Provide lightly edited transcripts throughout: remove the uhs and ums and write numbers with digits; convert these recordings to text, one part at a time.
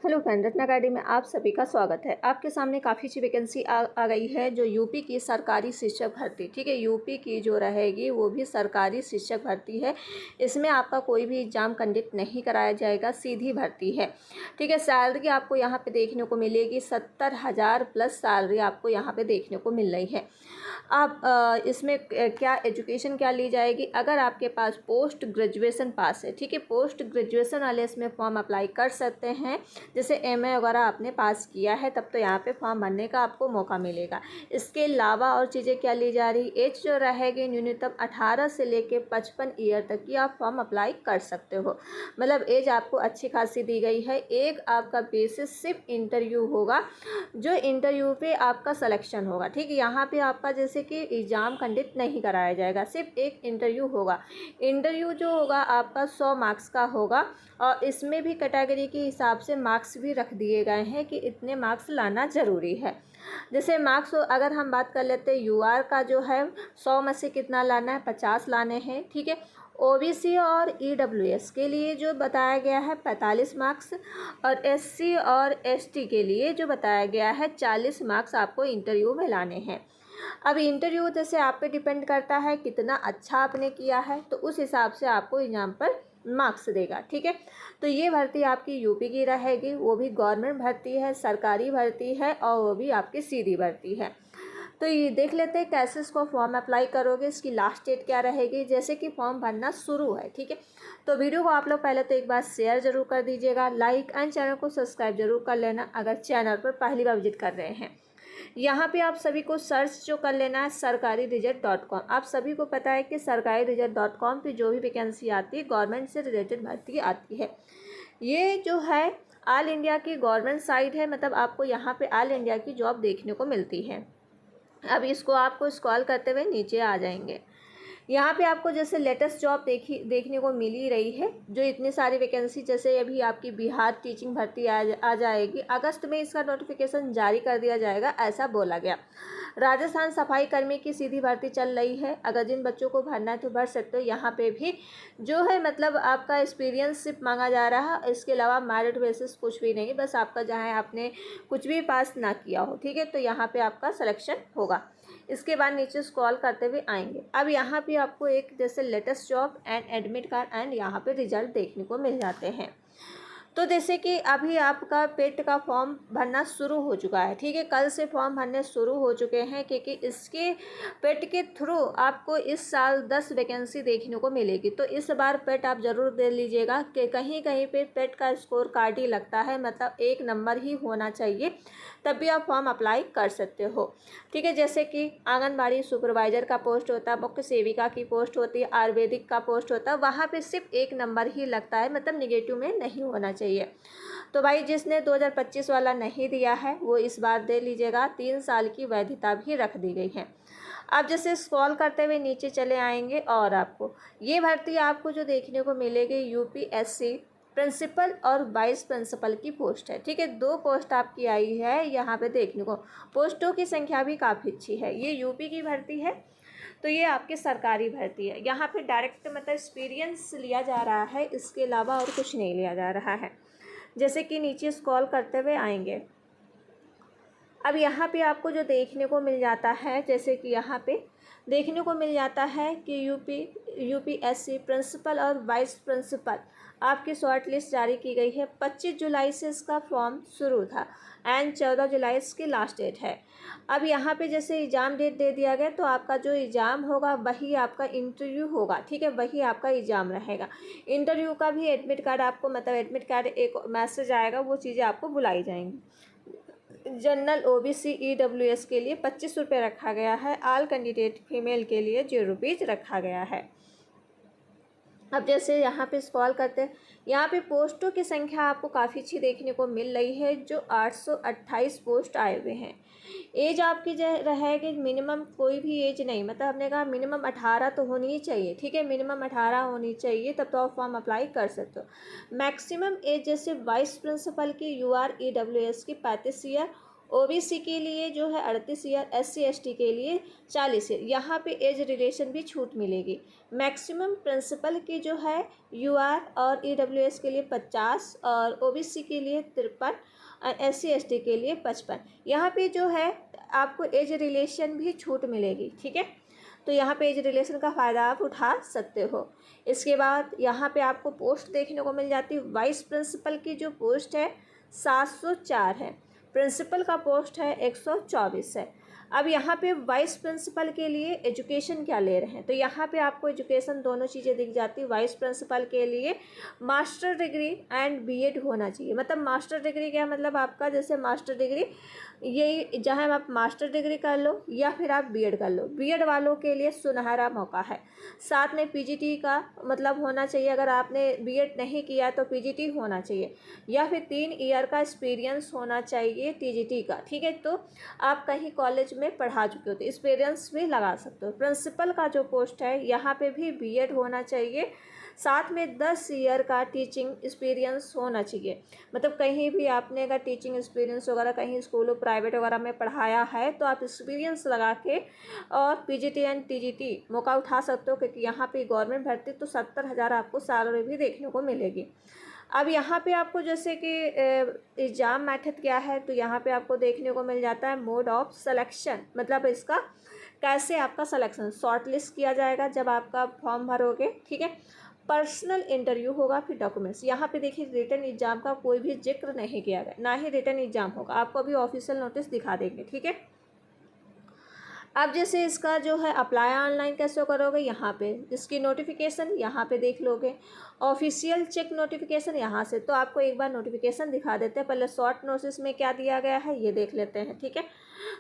Hello friend, Ratna academy में आप सभी का स्वागत है। आपके सामने काफ़ी अच्छी वैकेंसी आ गई है जो यूपी की सरकारी शिक्षक भर्ती, ठीक है। यूपी की जो रहेगी वो भी सरकारी शिक्षक भर्ती है। इसमें आपका कोई भी एग्ज़ाम कंडक्ट नहीं कराया जाएगा, सीधी भर्ती है, ठीक है। सैलरी आपको यहाँ पे देखने को मिलेगी 70,000 प्लस सैलरी आपको यहाँ पे देखने को मिल रही है। आप इसमें क्या एजुकेशन क्या ली जाएगी, अगर आपके पास पोस्ट ग्रेजुएशन पास है, ठीक है। पोस्ट ग्रेजुएशन वाले इसमें फॉर्म अप्लाई कर सकते हैं। जैसे एमए वगैरह आपने पास किया है तब तो यहाँ पे फॉर्म भरने का आपको मौका मिलेगा। इसके अलावा और चीज़ें क्या ली जा रही, एज जो रहेगी न्यूनतम 18 से लेके 55 ईयर तक की आप फॉर्म अप्लाई कर सकते हो। मतलब एज आपको अच्छी खासी दी गई है। एक आपका बेसिस सिर्फ इंटरव्यू होगा, जो इंटरव्यू पे आपका सिलेक्शन होगा, ठीक है। यहाँ पे आपका जैसे कि एग्ज़ाम कंडक्ट नहीं कराया जाएगा, सिर्फ एक इंटरव्यू होगा। इंटरव्यू जो होगा आपका 100 मार्क्स का होगा और इसमें भी कैटेगरी के हिसाब से मार्क्स भी रख दिए गए हैं कि इतने मार्क्स लाना ज़रूरी है। जैसे मार्क्स अगर हम बात कर लेते हैं यूआर का जो है 100 में से कितना लाना है, 50 लाने हैं, ठीक है। ओबीसी और ईडब्ल्यूएस के लिए जो बताया गया है 45 मार्क्स और एससी और एसटी के लिए जो बताया गया है 40 मार्क्स आपको इंटरव्यू में लाने हैं। अब इंटरव्यू जैसे आप पे डिपेंड करता है कितना अच्छा आपने किया है, तो उस हिसाब से आपको एग्जाम पर मार्क्स देगा, ठीक है। तो ये भर्ती आपकी यूपी की रहेगी, वो भी गवर्नमेंट भर्ती है, सरकारी भर्ती है और वो भी आपकी सीधी भर्ती है। तो ये देख लेते हैं कैसे इसको फॉर्म अप्लाई करोगे, इसकी लास्ट डेट क्या रहेगी। जैसे कि फॉर्म भरना शुरू है, ठीक है। तो वीडियो को आप लोग पहले तो एक बार शेयर जरूर कर दीजिएगा, लाइक एंड चैनल को सब्सक्राइब जरूर कर लेना अगर चैनल पर पहली बार विजिट कर रहे हैं। यहाँ पे आप सभी को सर्च जो कर लेना है sarkarireject.com। आप सभी को पता है कि sarkarireject.com पे जो भी वैकेंसी आती है गवर्नमेंट से रिलेटेड भर्ती आती है। ये जो है ऑल इंडिया की गवर्नमेंट साइट है, मतलब आपको यहाँ पे ऑल इंडिया की जॉब देखने को मिलती है। अब इसको आपको स्क्रॉल करते हुए नीचे आ जाएंगे। यहाँ पे आपको जैसे लेटेस्ट जॉब देखने को मिल ही रही है, जो इतनी सारी वैकेंसी, जैसे अभी आपकी बिहार टीचिंग भर्ती आ जाएगी, अगस्त में इसका नोटिफिकेशन जारी कर दिया जाएगा, ऐसा बोला गया। राजस्थान सफाई कर्मी की सीधी भर्ती चल रही है, अगर जिन बच्चों को भरना है तो भर सकते हो। यहाँ पे भी जो है मतलब आपका एक्सपीरियंस सिर्फ मांगा जा रहा है, इसके अलावा मेरिट बेसिस कुछ भी नहीं, बस आपका जहाँ आपने कुछ भी पास ना किया हो, ठीक है। तो यहाँ पे आपका सिलेक्शन होगा। इसके बाद नीचे स्क्रॉल करते हुए आएंगे। अब यहाँ पे आपको एक जैसे latest job and admit card and यहाँ पे रिजल्ट देखने को मिल जाते हैं। तो जैसे कि अभी आपका पेट का फॉर्म भरना शुरू हो चुका है, ठीक है। कल से फॉर्म भरने शुरू हो चुके हैं, क्योंकि इसके पेट के थ्रू आपको इस साल 10 वैकेंसी देखने को मिलेगी। तो इस बार पेट आप ज़रूर दे लीजिएगा कि कहीं कहीं पे पेट का स्कोर कार्ड ही लगता है, मतलब 1 नंबर ही होना चाहिए, तब भी आप फॉर्म अप्लाई कर सकते हो, ठीक है। जैसे कि आंगनबाड़ी सुपरवाइज़र का पोस्ट होता है, मुख्य सेविका की पोस्ट होती है, आयुर्वेदिक का पोस्ट होता है, वहाँ पे सिर्फ 1 नंबर ही लगता है, मतलब निगेटिव में नहीं होना चाहिए। तो भाई जिसने 2025 वाला नहीं दिया है वो इस बार दे लीजिएगा, 3 साल की वैधता भी रख दी गई है। अब जैसे स्क्रॉल करते हुए नीचे चले आएंगे और आपको ये भर्ती आपको जो देखने को मिलेगी यूपीएससी प्रिंसिपल और वाइस प्रिंसिपल की पोस्ट है, ठीक है। 2 पोस्ट आपकी आई है यहाँ पे देखने को, पोस्टों की संख्या भी काफ़ी अच्छी है। ये यूपी की भर्ती है, तो ये आपकी सरकारी भर्ती है। यहाँ पे डायरेक्ट मतलब एक्सपीरियंस लिया जा रहा है, इसके अलावा और कुछ नहीं लिया जा रहा है। जैसे कि नीचे स्क्रॉल करते हुए आएंगे। अब यहाँ पे आपको जो देखने को मिल जाता है, जैसे कि यहाँ पे देखने को मिल जाता है कि यूपीएससी प्रिंसिपल और वाइस प्रिंसिपल आपकी शॉर्ट लिस्ट जारी की गई है। 25 जुलाई से इसका फॉर्म शुरू था एंड 14 जुलाई इसकी लास्ट डेट है। अब यहाँ पे जैसे एग्ज़ाम डेट दे दिया गया, तो आपका जो एग्ज़ाम होगा वही आपका इंटरव्यू होगा, ठीक है, वही आपका एग्ज़ाम रहेगा। इंटरव्यू का भी एडमिट कार्ड आपको, मतलब एडमिट कार्ड एक मैसेज आएगा, वो चीज़ें आपको बुलाई जाएंगी। जनरल ओबीसी ईडब्ल्यूएस के लिए 25 रुपये रखा गया है, ऑल कैंडिडेट फीमेल के लिए 0 रुपीज़ रखा गया है। अब जैसे यहाँ पे स्क्रॉल करते हैं, यहाँ पे पोस्टों की संख्या आपको काफ़ी अच्छी देखने को मिल रही है, जो 828 पोस्ट आए हुए हैं। एज आपकी जो रहेगी मिनिमम कोई भी एज नहीं, मतलब हमने कहा मिनिमम 18 तो होनी ही चाहिए, ठीक है। मिनिमम 18 होनी चाहिए, तब तो आप फॉर्म अप्लाई कर सकते हो। मैक्सिमम एज जैसे वाइस प्रिंसिपल की यूआर ईडब्ल्यूएस की 35 ईयर, ओबीसी के लिए जो है 38 ईयर, एससी एसटी के लिए 40 ईयर। यहाँ पे एज रिलेशन भी छूट मिलेगी। मैक्सिमम प्रिंसिपल की जो है यूआर और ईडब्ल्यूएस के लिए 50 और ओबीसी के लिए 53 और एससी एसटी के लिए 55। यहाँ पे जो है आपको एज रिलेशन भी छूट मिलेगी, ठीक है। तो यहाँ पे एज रिलेशन का फ़ायदा आप उठा सकते हो। इसके बाद यहाँ पे आपको पोस्ट देखने को मिल जाती है। वाइस प्रिंसिपल की जो पोस्ट है 704 है, प्रिंसिपल का पोस्ट है 124 है। अब यहाँ पे वाइस प्रिंसिपल के लिए एजुकेशन क्या ले रहे हैं, तो यहाँ पे आपको एजुकेशन दोनों चीज़ें दिख जाती है। वाइस प्रिंसिपल के लिए मास्टर डिग्री एंड बीएड होना चाहिए। मतलब मास्टर डिग्री क्या मतलब आपका, जैसे मास्टर डिग्री यही जहाँ आप मास्टर डिग्री कर लो या फिर आप बीएड कर लो। बीएड वालों के लिए सुनहरा मौका है। साथ में पीजीटी का मतलब होना चाहिए, अगर आपने बीएड नहीं किया तो पीजीटी होना चाहिए, या फिर 3 ईयर का एक्सपीरियंस होना चाहिए टीजीटी का, ठीक है। तो आप कहीं कॉलेज में पढ़ा चुके हो तो एक्सपीरियंस भी लगा सकते हो। प्रिंसिपल का जो पोस्ट है यहाँ पे भी बीएड होना चाहिए, साथ में 10 ईयर का टीचिंग एक्सपीरियंस होना चाहिए। मतलब कहीं भी आपने अगर टीचिंग एक्सपीरियंस वगैरह कहीं स्कूल प्राइवेट वगैरह में पढ़ाया है तो आप एक्सपीरियंस लगा के और पीजीटी एंड टीजीटी मौका उठा सकते हो, क्योंकि यहाँ पे गवर्नमेंट भर्ती तो 70,000 आपको सैलरी भी देखने को मिलेगी। अब यहाँ पे आपको जैसे कि एग्ज़ाम मेथड क्या है, तो यहाँ पे आपको देखने को मिल जाता है मोड ऑफ सिलेक्शन। मतलब इसका कैसे आपका सिलेक्शन शॉर्ट लिस्ट किया जाएगा जब आपका फॉर्म भरोगे, ठीक है। पर्सनल इंटरव्यू होगा, फिर डॉक्यूमेंट्स। यहाँ पे देखिए रिटन एग्जाम का कोई भी जिक्र नहीं किया गया, ना ही रिटन एग्जाम होगा, आपको अभी ऑफिशियल नोटिस दिखा देंगे, ठीक है। अब जैसे इसका जो है अप्लाई ऑनलाइन कैसे करोगे, यहाँ पे इसकी नोटिफिकेशन यहाँ पे देख लोगे। ऑफिशियल चेक नोटिफिकेशन यहाँ से, तो आपको एक बार नोटिफिकेशन दिखा देते हैं। पहले शॉर्ट नोटिस में क्या दिया गया है ये देख लेते हैं, ठीक है।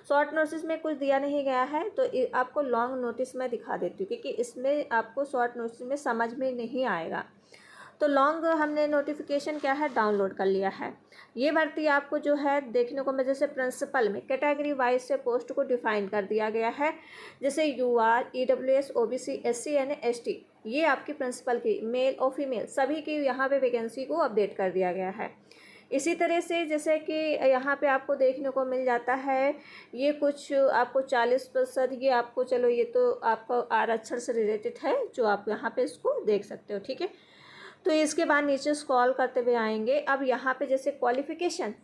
शॉर्ट नोटिस में कुछ दिया नहीं गया है, तो आपको लॉन्ग नोटिस में दिखा देती हूँ, क्योंकि इसमें आपको शॉर्ट नोटिस में समझ में नहीं आएगा। तो लॉन्ग हमने नोटिफिकेशन क्या है डाउनलोड कर लिया है। ये भर्ती आपको जो है देखने को मिले, जैसे प्रिंसिपल में कैटेगरी वाइज से पोस्ट को डिफाइन कर दिया गया है। जैसे यूआर, ईडब्ल्यूएस, ओबीसी, एससी यानी एसटी, ये आपकी प्रिंसिपल की मेल और फीमेल सभी की यहाँ पे वैकेंसी को अपडेट कर दिया गया है। इसी तरह से जैसे कि यहाँ पे आपको देखने को मिल जाता है, ये कुछ आपको 40%, ये आपको चलो ये तो आपको आरक्षण से रिलेटेड है, जो आप यहाँ पे इसको देख सकते हो, ठीक है। तो इसके बाद नीचे स्क्रॉल करते हुए आएंगे। अब यहाँ पे जैसे क्वालिफ़िकेशन,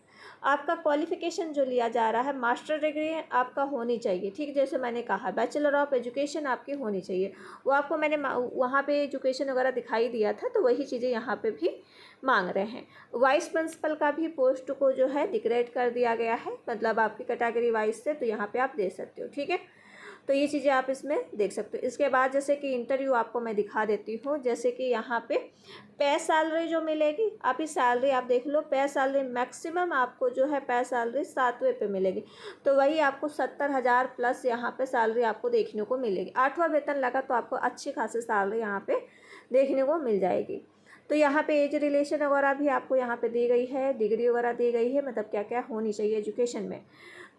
आपका क्वालिफ़िकेशन जो लिया जा रहा है मास्टर डिग्री आपका होनी चाहिए, ठीक। जैसे मैंने कहा बैचलर ऑफ एजुकेशन आपकी होनी चाहिए, वो आपको मैंने वहाँ पे एजुकेशन वगैरह दिखाई दिया था, तो वही चीज़ें यहाँ पे भी मांग रहे हैं। वाइस प्रिंसिपल का भी पोस्ट को जो है डिक्लेयर कर दिया गया है, मतलब आपकी कैटेगरी वाइज से, तो यहाँ पे आप दे सकते हो, ठीक है। तो ये चीज़ें आप इसमें देख सकते हो। इसके बाद जैसे कि इंटरव्यू आपको मैं दिखा देती हूँ। जैसे कि यहाँ पे सैलरी जो मिलेगी, आप इस सैलरी आप देख लो, पे सैलरी मैक्सिमम आपको जो है पे सैलरी 7वें पे मिलेगी, तो वही आपको 70,000 प्लस यहाँ पे सैलरी आपको देखने को मिलेगी। 8वां वेतन लगा तो आपको अच्छी खासी सैलरी यहाँ पे देखने को मिल जाएगी। तो यहाँ पे एज रिलेशन वगैरह भी आपको यहाँ पे दी गई है, डिग्री वगैरह दी गई है, मतलब क्या क्या होनी चाहिए एजुकेशन में।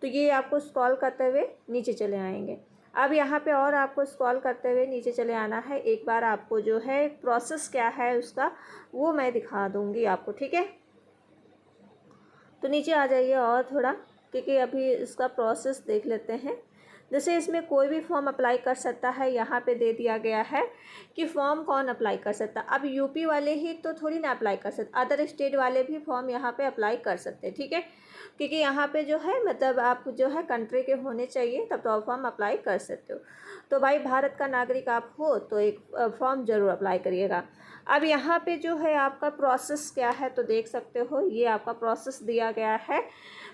तो ये आपको स्क्रॉल करते हुए नीचे चले आएंगे। अब यहाँ पे और आपको स्क्रॉल करते हुए नीचे चले आना है। एक बार आपको जो है प्रोसेस क्या है उसका वो मैं दिखा दूँगी आपको, ठीक है। तो नीचे आ जाइए और थोड़ा, क्योंकि अभी इसका प्रोसेस देख लेते हैं। जैसे इसमें कोई भी फॉर्म अप्लाई कर सकता है, यहाँ पे दे दिया गया है कि फॉर्म कौन अप्लाई कर सकता है। अब यूपी वाले ही तो थोड़ी ना अप्लाई कर सकते, अदर स्टेट वाले भी फॉर्म यहाँ पे अप्लाई कर सकते हैं, ठीक है। क्योंकि यहाँ पे जो है मतलब आप जो है कंट्री के होने चाहिए तब तो आप फॉर्म अप्लाई कर सकते हो। तो भाई भारत का नागरिक आप हो तो एक फॉर्म ज़रूर अप्लाई करिएगा। अब यहाँ पे जो है आपका प्रोसेस क्या है तो देख सकते हो, ये आपका प्रोसेस दिया गया है।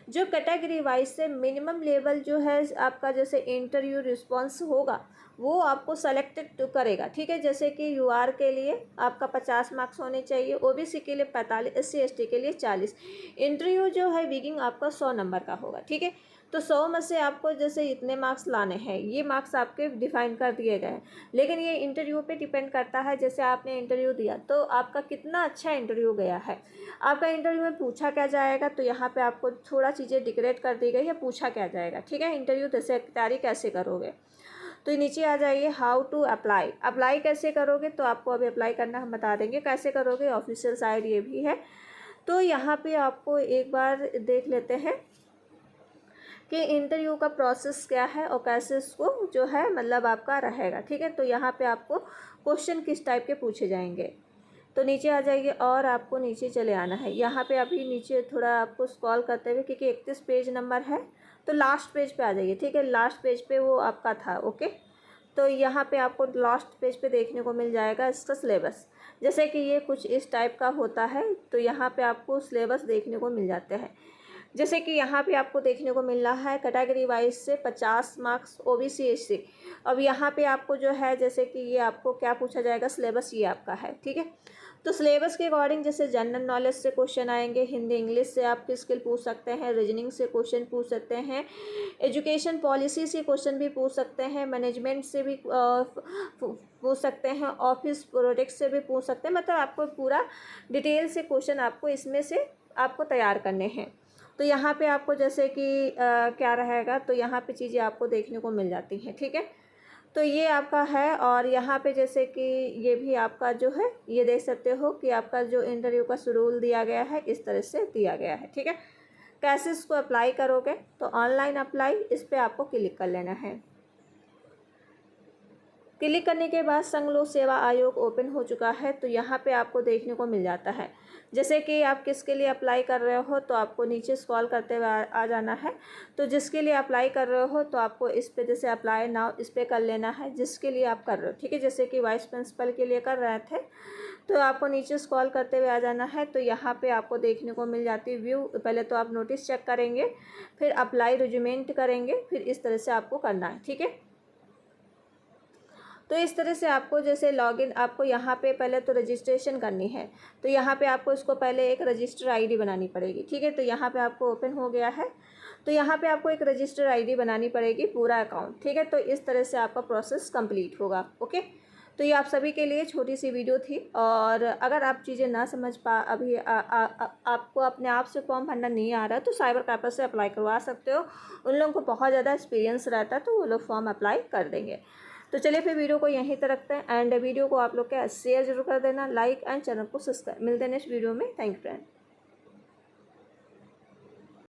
जो कैटेगरी वाइज से मिनिमम लेवल जो है आपका जैसे इंटरव्यू रिस्पॉन्स होगा वो आपको सेलेक्टेड करेगा, ठीक है। जैसे कि यूआर के लिए आपका 50 मार्क्स होने चाहिए, ओबीसी के लिए 45, एससी एसटी के लिए 40। इंटरव्यू जो है विगिंग आपका 100 नंबर का होगा, ठीक है। तो 100 में से आपको जैसे इतने मार्क्स लाने हैं, ये मार्क्स आपके डिफाइन कर दिए गए हैं। लेकिन ये इंटरव्यू पे डिपेंड करता है, जैसे आपने इंटरव्यू दिया तो आपका कितना अच्छा इंटरव्यू गया है। आपका इंटरव्यू में पूछा क्या जाएगा, तो यहाँ पे आपको थोड़ा चीज़ें डिक्लेयर कर दी गई है, पूछा क्या जाएगा, ठीक है। इंटरव्यू जैसे तैयारी कैसे करोगे, तो नीचे आ जाइए हाउ टू अप्लाई कैसे करोगे, तो आपको अभी अप्लाई करना हम बता देंगे कैसे करोगे। ऑफिशियल साइट ये भी है, तो यहाँ पे आपको एक बार देख लेते हैं। कि इंटरव्यू का प्रोसेस क्या है और कैसे इसको जो है मतलब आपका रहेगा, ठीक है। तो यहाँ पे आपको क्वेश्चन किस टाइप के पूछे जाएंगे। तो नीचे आ जाइए और आपको नीचे चले आना है। यहाँ पे अभी नीचे थोड़ा आपको स्क्रॉल करते हुए, क्योंकि 31 पेज नंबर है, तो लास्ट पेज पे आ जाइए, ठीक है। लास्ट पेज पे वो आपका था, ओके। तो यहाँ पे आपको लास्ट पेज पे देखने को मिल जाएगा इसका सिलेबस। जैसे कि ये कुछ इस टाइप का होता है, तो यहाँ पे आपको सिलेबस देखने को मिल जाते हैं। जैसे कि यहाँ पे आपको देखने को मिल रहा है कैटेगरी वाइज से 50 मार्क्स ओबीसी एससी। अब यहाँ पे आपको जो है जैसे कि ये आपको क्या पूछा जाएगा, सिलेबस ये आपका है, ठीक है। तो सिलेबस के अकॉर्डिंग जैसे जनरल नॉलेज से क्वेश्चन आएंगे, हिंदी इंग्लिश से आपकी स्किल पूछ सकते हैं, रीजनिंग से क्वेश्चन पूछ सकते हैं, एजुकेशन पॉलिसी से क्वेश्चन भी पूछ सकते हैं, मैनेजमेंट से भी पूछ सकते हैं, ऑफिस प्रोजेक्ट से भी पूछ सकते हैं। मतलब आपको पूरा डिटेल से क्वेश्चन आपको इसमें से आपको तैयार करने हैं। तो यहाँ पे आपको जैसे कि क्या रहेगा, तो यहाँ पे चीज़ें आपको देखने को मिल जाती हैं, ठीक है। तो ये आपका है। और यहाँ पे जैसे कि ये भी आपका जो है ये देख सकते हो कि आपका जो इंटरव्यू का शेड्यूल दिया गया है इस तरह से दिया गया है, ठीक है। कैसे इसको अप्लाई करोगे, तो ऑनलाइन अप्लाई इस पर आपको क्लिक कर लेना है। क्लिक करने के बाद संघ लोक सेवा आयोग ओपन हो चुका है। तो यहाँ पे आपको देखने को मिल जाता है जैसे कि आप किसके लिए अप्लाई कर रहे हो, तो आपको नीचे स्क्रॉल करते हुए आ जाना है। तो जिसके लिए अप्लाई कर रहे हो तो आपको इस पे जैसे अप्लाई नाउ इस पर कर लेना है, जिसके लिए आप कर रहे हो, ठीक है। जैसे कि वाइस प्रिंसिपल के लिए कर रहे थे तो आपको नीचे स्क्रॉल करते हुए आ जाना है। तो यहाँ पे आपको देखने को मिल जाती है व्यू। पहले तो आप नोटिस चेक करेंगे, फिर अप्लाई रिज्यूमेंट करेंगे, फिर इस तरह से आपको करना है, ठीक है। तो इस तरह से आपको जैसे लॉगिन आपको यहाँ पे पहले तो रजिस्ट्रेशन करनी है। तो यहाँ पे आपको इसको पहले एक रजिस्टर आईडी बनानी पड़ेगी, ठीक है। तो यहाँ पे आपको ओपन हो गया है। तो यहाँ पे आपको एक रजिस्टर आईडी बनानी पड़ेगी, पूरा अकाउंट, ठीक है। तो इस तरह से आपका प्रोसेस कंप्लीट होगा, ओके। तो ये आप सभी के लिए छोटी सी वीडियो थी। और अगर आप चीज़ें ना समझ अभी आपको अपने आप से फॉर्म भरना नहीं आ रहा है तो साइबर कैफे से अप्लाई करवा सकते हो। उन लोगों को बहुत ज़्यादा एक्सपीरियंस रहता है तो वो लोग फॉर्म अप्लाई कर देंगे। तो चलिए फिर वीडियो को यहीं तक रखते हैं। एंड वीडियो को आप लोग क्या शेयर जरूर कर देना, लाइक एंड चैनल को सब्सक्राइब। मिलते हैं नेक्स्ट वीडियो में। Thank you friend.